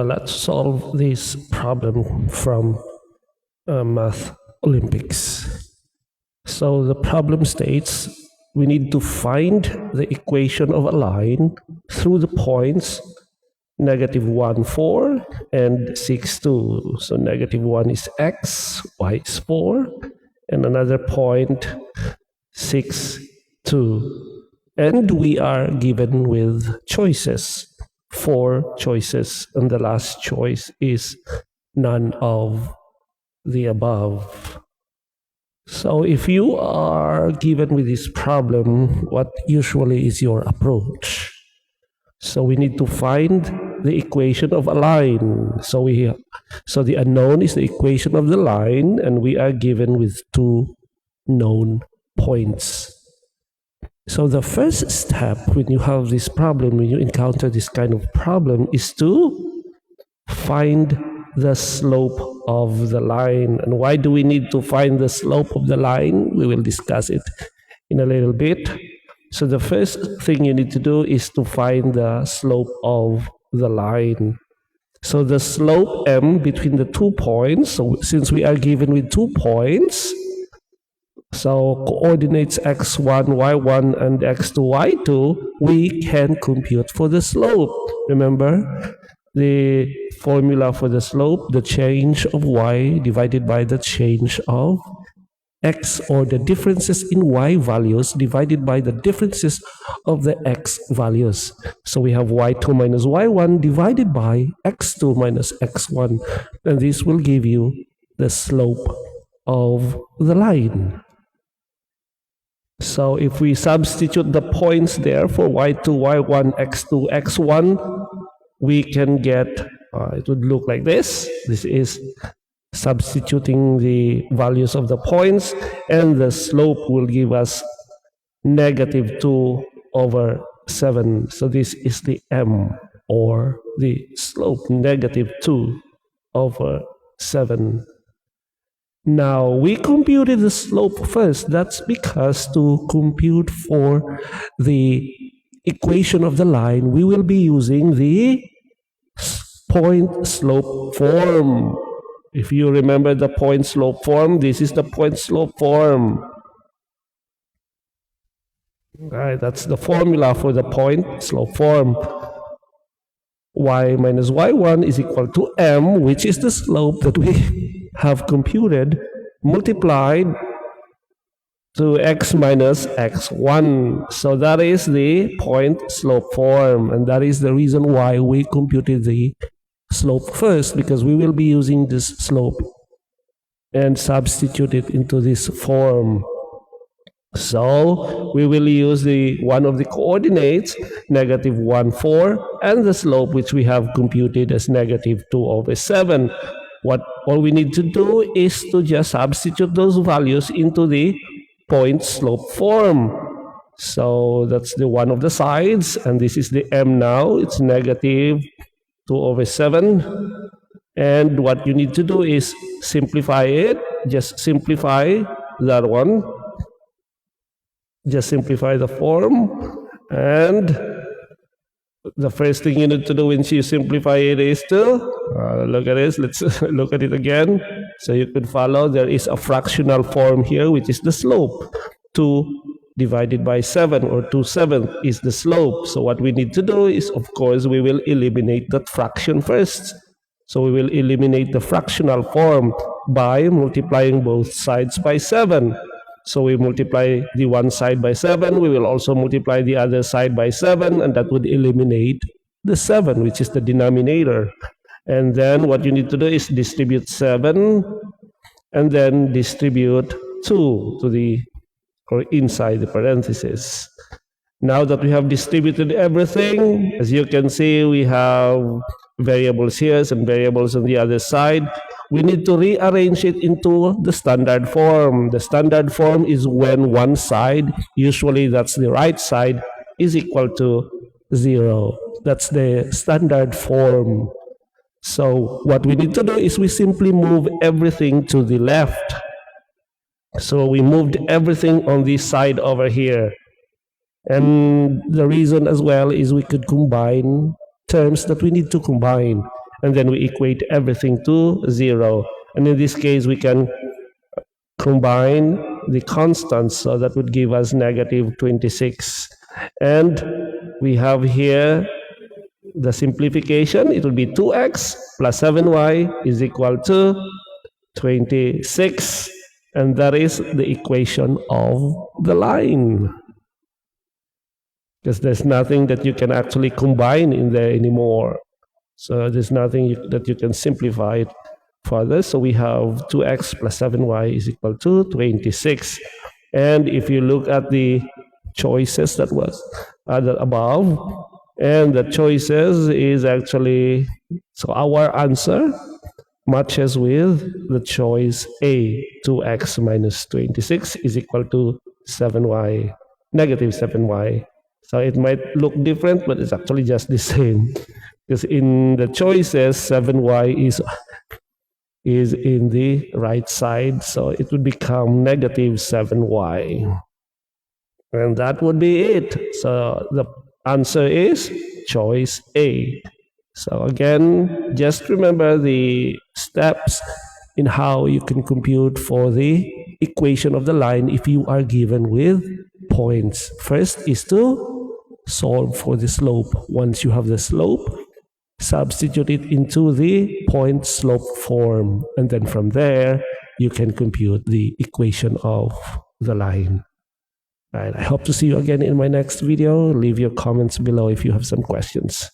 Let's solve this problem from Math Olympics. So the problem states we need to find the equation of a line through the points -1, 4 and 6, 2. So -1 is x, y is 4, and another point 6, 2. And we are given with choices, 4 choices, and the last choice is none of the above. So if you are given with this problem, what usually is your approach? So we need to find the equation of a line. So the unknown is the equation of the line, and we are given with 2 known points. So the first step when you have this problem, when you encounter this kind of problem, is to find the slope of the line. And why do we need to find the slope of the line? We will discuss it in a little bit. So the first thing you need to do is to find the slope of the line. So the slope m between the 2 points, so since we are given with 2 points, so coordinates x1, y1, and x2, y2, we can compute for the slope. Remember the formula for the slope, the change of y divided by the change of x, or the differences in y values divided by the differences of the x values. So we have y2 minus y1 divided by x2 minus x1, and this will give you the slope of the line. So if we substitute the points there for y2, y1, x2, x1, we can get, it would look like this. This is substituting the values of the points, and the slope will give us -2/7. So this is the m, or the slope, -2/7. Now we computed the slope first. That's because to compute for the equation of the line, we will be using the point slope form. If you remember the point slope form, this is the point slope form. Right, that's the formula for the point slope form. Y minus y1 is equal to m, which is the slope that we have computed, multiplied to x minus x1. So that is the point slope form, and that is the reason why we computed the slope first, because we will be using this slope and substitute it into this form. So we will use the one of the coordinates, -1, 4, and the slope, which we have computed as -2/7. All we need to do is to just substitute those values into the point slope form. So that's the one of the sides, and this is the m now. It's -2/7. And what you need to do is simplify it. Just simplify that one. Just simplify the form, and the first thing you need to do when you simplify it is to look at this. Let's look at it again so you could follow. There is a fractional form here, which is the slope. 2 divided by 7, or 2/7 is the slope. So what we need to do is, of course, we will eliminate that fraction first. So we will eliminate the fractional form by multiplying both sides by 7. So we multiply the one side by 7, we will also multiply the other side by 7, and that would eliminate the 7, which is the denominator. And then what you need to do is distribute 7, and then distribute 2 to the, or inside the parentheses. Now that we have distributed everything, as you can see, we have variables here and variables on the other side. We need to rearrange it into the standard form. The standard form is when one side, usually that's the right side, is equal to 0. That's the standard form. So what we need to do is we simply move everything to the left. So we moved everything on this side over here. And the reason as well is we could combine terms that we need to combine. and then we equate everything to 0. And in this case, we can combine the constants, so that would give us negative 26. And we have here the simplification. It will be 2x plus 7y is equal to 26, and that is the equation of the line, because there's nothing that you can actually combine in there anymore. So there's nothing that you can simplify it further. So we have 2x plus 7y is equal to 26. And if you look at the choices that was above, and the choices is actually, so our answer matches with the choice A, 2x minus 26 is equal to 7y, negative 7y. So it might look different, but it's actually just the same. Because in the choices, 7y is in the right side, so it would become negative 7y. And that would be it. So the answer is choice A. So again, just remember the steps in how you can compute for the equation of the line if you are given with points. First is to solve for the slope. Once you have the slope, substitute it into the point slope form, and then from there you can compute the equation of the line. All right, I hope to see you again in my next video. Leave your comments below if you have some questions.